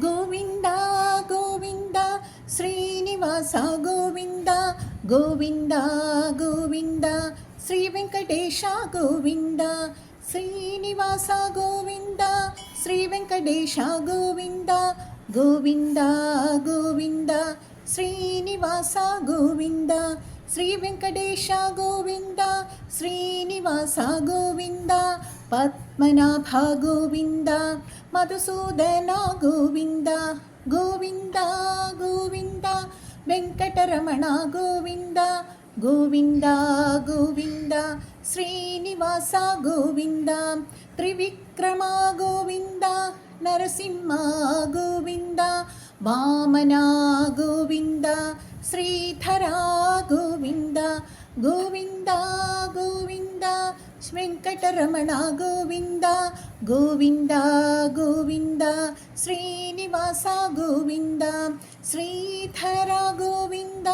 గోవింద గోవింద శ్రీనివాస గోవింద గోవింద గోవింద శ్రీ వెంకటేశ గోవింద శ్రీనివాస గోవింద శ్రీ వెంకటేశ గోవింద గోవింద గోవింద శ్రీనివాస గోవింద శ్రీ వెంకటేశ గోవింద శ్రీనివాస గోవింద పద్మనాభ గోవింద మధుసూదన గోవింద గోవింద గోవింద వెంకటరమణ గోవింద గోవింద గోవింద శ్రీనివాస గోవింద త్రివిక్రమ గోవింద నరసింహ గోవింద వామన గోవింద శ్రీధర గోవింద గోవింద గోవింద వెంకటరమణ గోవింద గోవింద గోవింద శ్రీనివాస గోవింద శ్రీధర గోవింద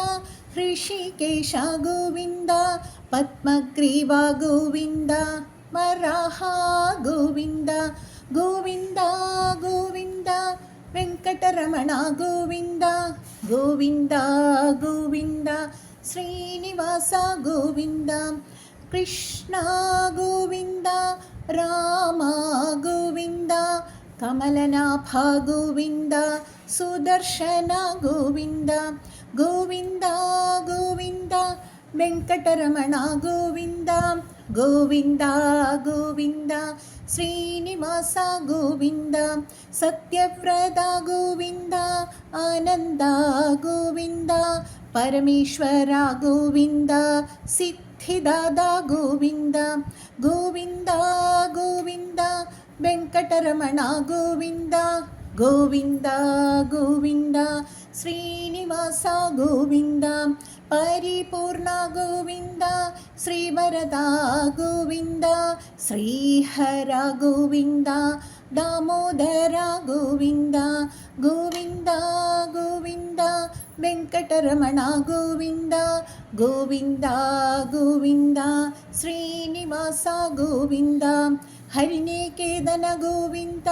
ఋషికేశ గోవింద పద్మగ్రీవ గోవింద వరాహ గోవింద గోవింద గోవింద వెంకటరమణ గోవింద గోవింద గోవింద శ్రీనివాస గోవింద కృష్ణ గోవింద రామ గోవింద కమలనాభ గోవింద సుదర్శన గోవింద గోవింద గోవింద వెంకటరమణ గోవింద గోవింద గోవింద శ్రీనివాస గోవింద సత్యవ్రత గోవింద ఆనంద గోవింద పరమేశ్వర గోవింద సిద్ధిదాత గోవింద గోవింద గోవింద వెంకటరమణ గోవింద గోవింద గోవింద శ్రీనివాస గోవింద పరిపూర్ణ గోవింద శ్రీవరద గోవింద శ్రీహర గోవింద దామోదర గోవింద గోవింద గోవింద వెంకటరమణ గోవింద గోవింద గోవింద శ్రీనివాస గోవింద హరినికేతన గోవింద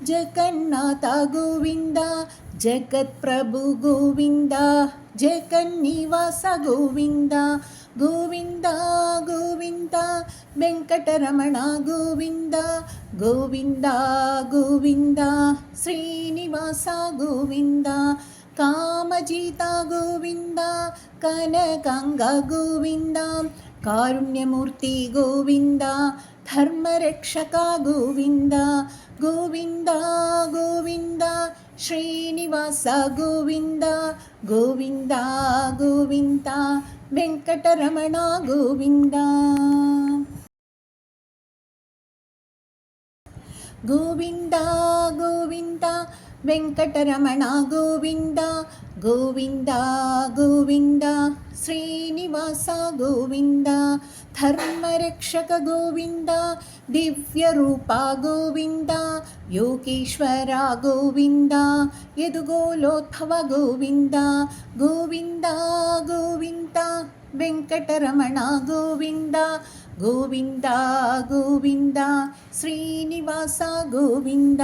జగన్నాథ గోవింద జగత్ప్రభు గోవింద జగన్నివాస గోవింద గోవింద గోవింద వెంకటరమణ గోవింద గోవింద గోవింద శ్రీనివాస గోవింద కామజీత గోవింద కనకంగ గోవింద కారుణ్యమూర్తి గోవింద ధర్మరక్షక గోవింద గోవింద గోవింద శ్రీనివాస గోవింద గోవింద గోవింద వెంకటరమణ గోవింద గోవింద గోవింద వెంకటరమణ గోవింద గోవింద గోవింద శ్రీనివాస గోవింద ధర్మరక్షక గోవింద దివ్యరూప గోవింద యోగేశ్వర గోవింద యదుగోలోద్భవ గోవింద గోవింద గోవింద వెంకటరమణ గోవింద గోవింద గోవింద శ్రీనివాస గోవింద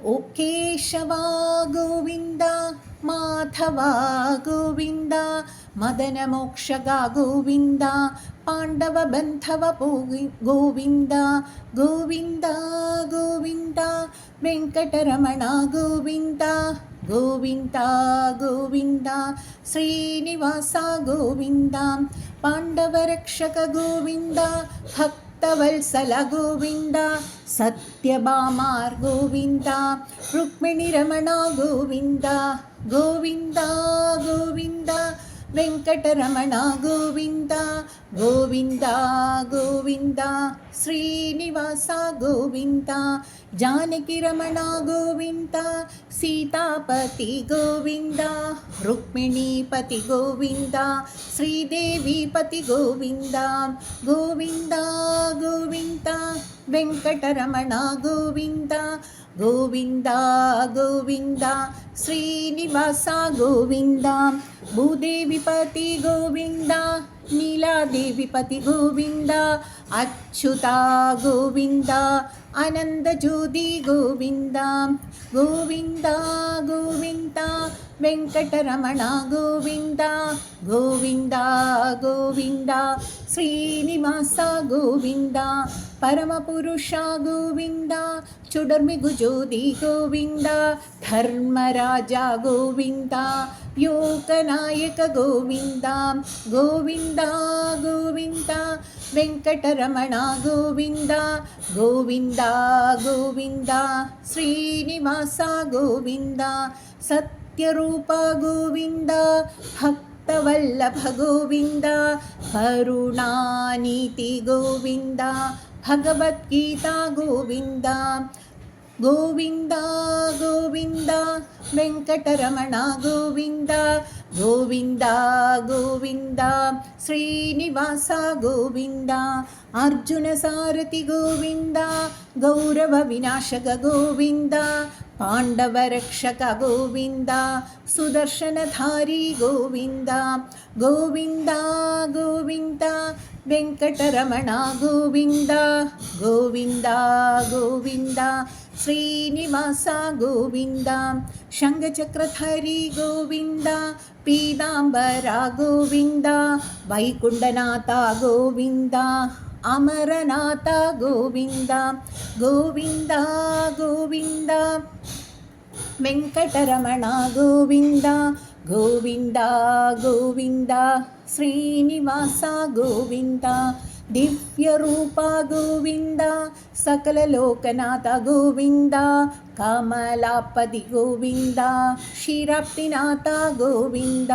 ఓ కేశవ గోవింద మాధవ గోవింద మదన మోక్షగ గోవింద పాండవ బంధవ గోవింద గోవింద గోవింద వెంకటరమణ గోవింద గోవింద గోవింద శ్రీనివాస గోవింద పాండవరక్షక గోవింద భక్తవత్సల గోవింద సత్యభామార్ గోవింద రుక్మిణిరమణ గోవింద గోవింద గోవింద వెంకటరమణ గోవింద గోవింద గోవింద శ్రీనివాస గోవింద జానకిరమణ గోవింద సీతాపతి గోవింద రుక్మిణీపతి గోవింద శ్రీదేవీపతి గోవింద గోవింద గోవింద వెంకటరమణ గోవింద గోవింద గోవింద శ్రీనివాస గోవింద భూదేవిపతి గోవింద ನೀಲಾದೇವಿಪತಿ ಗೋವಿಂದ ಅಚ್ಯುತ ಗೋವಿಂದ ಆನಂದಜ್ಯೋತಿ ಗೋವಿಂದ ಗೋವಿಂದ ಗೋವಿಂದ ವೆಂಕಟರಮಣ ಗೋವಿಂದ ಗೋವಿಂದ ಗೋವಿಂದ ಶ್ರೀನಿವಾಸ ಗೋವಿಂದ ಪರಮಪುರುಷ ಗೋವಿಂದ ಚುಡರ್ಮಿಗುಜೋದಿ ಗೋವಿಂದ ಧರ್ಮರಾಜ ಗೋವಿಂದ ಯೋಗನಾಯಕ ಗೋವಿಂದ ಗೋವಿಂದ ಗೋವಿಂದ ವೆಂಕಟರಮಣ ಗೋವಿಂದ ಗೋವಿಂದ ಗೋವಿಂದ ಶ್ರೀನಿವಾಸ ಗೋವಿಂದ ಸತ್ಯರೂಪ ಗೋವಿಂದ ಭಕ್ತವಲ್ಲಭ ಗೋವಿಂದ ಕರುಣಾನೀತಿ ಗೋವಿಂದ ಭಗವದ್ಗೀತಾ ಗೋವಿಂದ ಗೋವಿಂದ ಗೋವಿಂದ ವೆಂಕಟರಮಣ ಗೋವಿಂದ ಗೋವಿಂದ ಗೋವಿಂದ ಶ್ರೀನಿವಾಸ ಗೋವಿಂದ ಅರ್ಜುನ ಸಾರಥಿ ಗೋವಿಂದ ಗೌರವ ವಿನಾಶಕ ಗೋವಿಂದ ಪಾಂಡವ ರಕ್ಷಕ ಗೋವಿಂದ ಸುದರ್ಶನಧಾರಿ ಗೋವಿಂದ ಗೋವಿಂದ ಗೋವಿಂದ ವೆಂಕಟರಮಣ ಗೋವಿಂದ ಗೋವಿಂದ ಗೋವಿಂದ ಶ್ರೀನಿವಾಸ ಗೋವಿಂದ ಶಂಖಚಕ್ರಧಾರಿ ಗೋವಿಂದ ಪೀತಾಂಬರ ಗೋವಿಂದ ವೈಕುಂಠನಾಥ ಗೋವಿಂದ ಅಮರನಾಥ ಗೋವಿಂದ ಗೋವಿಂದ ಗೋವಿಂದ ವೆಂಕಟರಮಣ ಗೋವಿಂದ ಗೋವಿಂದ ಗೋವಿಂದ ಶ್ರೀನಿವಾಸ ಗೋವಿಂದ ದಿವ್ಯರೂಪ ಗೋವಿಂದ ಸಕಲ ಲೋಕನಾಥ ಗೋವಿಂದ ಕಮಲಾಪತಿ ಗೋವಿಂದ ಕ್ಷೀರಾಪ್ತಿನಾಥ ಗೋವಿಂದ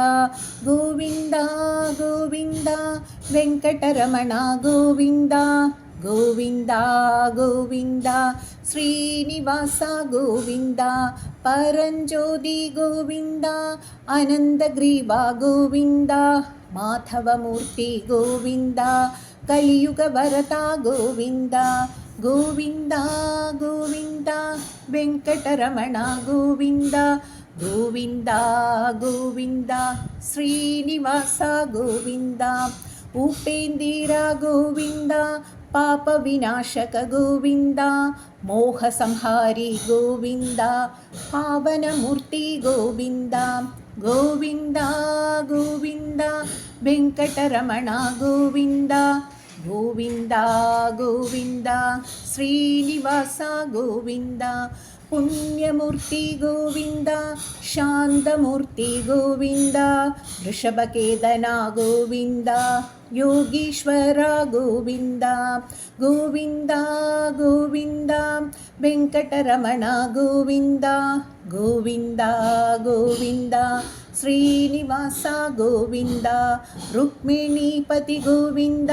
ಗೋವಿಂದ ಗೋವಿಂದ ವೆಂಕಟರಮಣ ಗೋವಿಂದ ಗೋವಿಂದ ಗೋವಿಂದ ಶ್ರೀನಿವಾಸ ಗೋವಿಂದ ಪರಂಜ್ಯೋತಿ ಗೋವಿಂದ ಆನಂದಗ್ರೀವ ಗೋವಿಂದ ಮಾಧವಮೂರ್ತಿ ಗೋವಿಂದ ಕಲಿಯುಗ ಭರತ ಗೋವಿಂದ ಗೋವಿಂದ ಗೋವಿಂದ ವೆಂಕಟರಮಣ ಗೋವಿಂದ ಗೋವಿಂದ ಗೋವಿಂದ ಶ್ರೀನಿವಾಸ ಗೋವಿಂದ ಉಪೇಂದಿರ ಗೋವಿಂದ ಪಾಪ ವಿನಾಶಕ ಗೋವಿಂದ ಮೋಹ ಸಂಹಾರಿ ಗೋವಿಂದ ಪಾವನ ಮೂರ್ತಿ ಗೋವಿಂದ ಗೋವಿಂದ ಗೋವಿಂದ ವೆಂಕಟರಮಣ ಗೋವಿಂದ ಗೋವಿಂದ ಗೋವಿಂದ ಶ್ರೀನಿವಾಸ ಗೋವಿಂದ ಪುಣ್ಯಮೂರ್ತಿ ಗೋವಿಂದ ಶಾಂತಮೂರ್ತಿ ಗೋವಿಂದ ವೃಷಭಕೇತನ ಗೋವಿಂದ ಯೋಗೀಶ್ವರ ಗೋವಿಂದ ಗೋವಿಂದ ಗೋವಿಂದ ವೆಂಕಟರಮಣ ಗೋವಿಂದ ಗೋವಿಂದ ಗೋವಿಂದ ಶ್ರೀನಿವಾಸ ಗೋವಿಂದ ರುಕ್ಮಿಣೀಪತಿ ಗೋವಿಂದ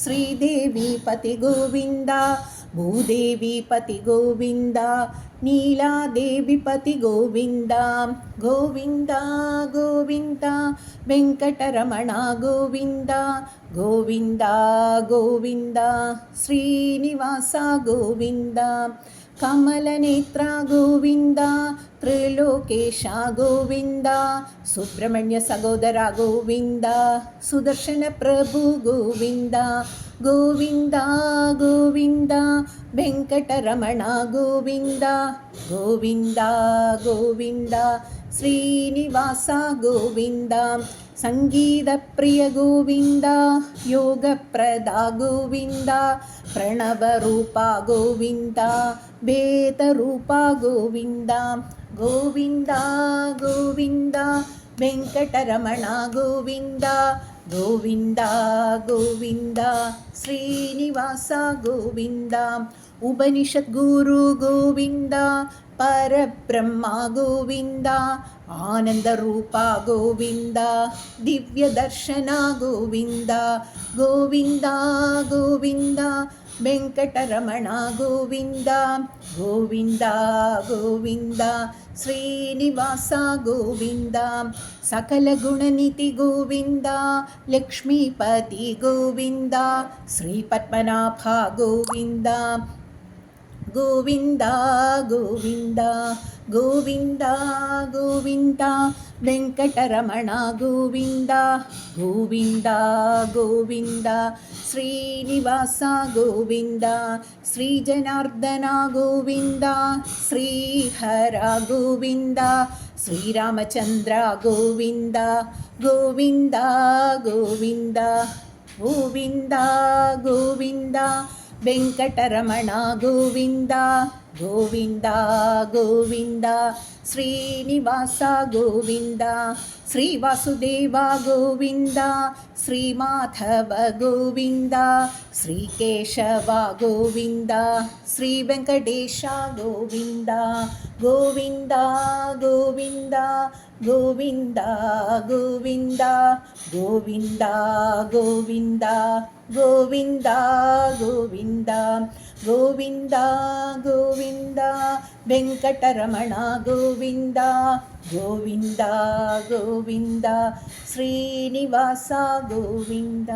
ಶ್ರೀದೇವಿಪತಿ ಗೋವಿಂದ ಭೂದೇವಿಪತಿ ಗೋವಿಂದ ನೀಲಾದೇವಿಪತಿ ಗೋವಿಂದ ಗೋವಿಂದ ಗೋವಿಂದ ವೆಂಕಟರಮಣ ಗೋವಿಂದ ಗೋವಿಂದ ಗೋವಿಂದ ಶ್ರೀನಿವಾಸ ಗೋವಿಂದ ಕಮಲನೇತ್ರ ಗೋವಿಂದ ತ್ರಿಲೋಕೇಶ ಗೋವಿಂದ ಸುಬ್ರಹ್ಮಣ್ಯ ಸಹೋದರ ಗೋವಿಂದ ಸುದರ್ಶನ ಪ್ರಭು ಗೋವಿಂದ ಗೋವಿಂದ ಗೋವಿಂದ ವೆಂಕಟರಮಣ ಗೋವಿಂದ ಗೋವಿಂದ ಗೋವಿಂದ ಶ್ರೀನಿವಾಸ ಗೋವಿಂದ ಸಂಗೀತ ಪ್ರಿಯ ಗೋವಿಂದ ಯೋಗಪ್ರದ ಗೋವಿಂದ ಪ್ರಣವ ರೂಪ ಗೋವಿಂದ ಬೇತ ರೂಪ ಗೋವಿಂದ ಗೋವಿಂದ ಗೋವಿಂದ ವೆಂಕಟರಮಣ ಗೋವಿಂದ ಗೋವಿಂದ ಗೋವಿಂದ ಶ್ರೀನಿವಾಸ ಗೋವಿಂದ ಉಪನಿಷತ್ ಗುರು ಗೋವಿಂದ ಪರಬ್ರಹ್ಮ ಗೋವಿಂದ ಆನಂದ ರೂಪ ಗೋವಿಂದ ದಿವ್ಯ ದರ್ಶನ ಗೋವಿಂದ ಗೋವಿಂದ ಗೋವಿಂದ ವೆಂಕಟರಮಣ ಗೋವಿಂದ ಗೋವಿಂದ ಗೋವಿಂದ ಶ್ರೀನಿವಾಸ ಗೋವಿಂದ ಸಕಲ ಗುಣನಿಧಿ ಗೋವಿಂದ ಲಕ್ಷ್ಮೀಪತಿ ಗೋವಿಂದ ಶ್ರೀ ಪದ್ಮನಾಭ ಗೋವಿಂದ గోవింద గోవింద గోవింద గోవింద వెంకటరమణ గోవింద గోవింద గోవింద శ్రీనివాస గోవింద శ్రీ జనార్దన గోవింద శ్రీహర గోవింద శ్రీరామచంద్ర గోవింద గోవింద గోవింద గోవింద గోవింద వెంకటరమణ గోవింద గోవింద గోవింద శ్రీనివాస గోవింద శ్రీ వాసుదేవ గోవింద శ్రీ మాధవ గోవింద శ్రీ కేశవ గోవింద శ్రీ వెంకటేశ గోవింద గోవింద గోవింద గోవింద గోవింద గోవింద గోవింద గోవింద గోవింద గోవింద గోవింద వెంకటరమణ గోవింద గోవింద గోవింద శ్రీనివాస గోవింద.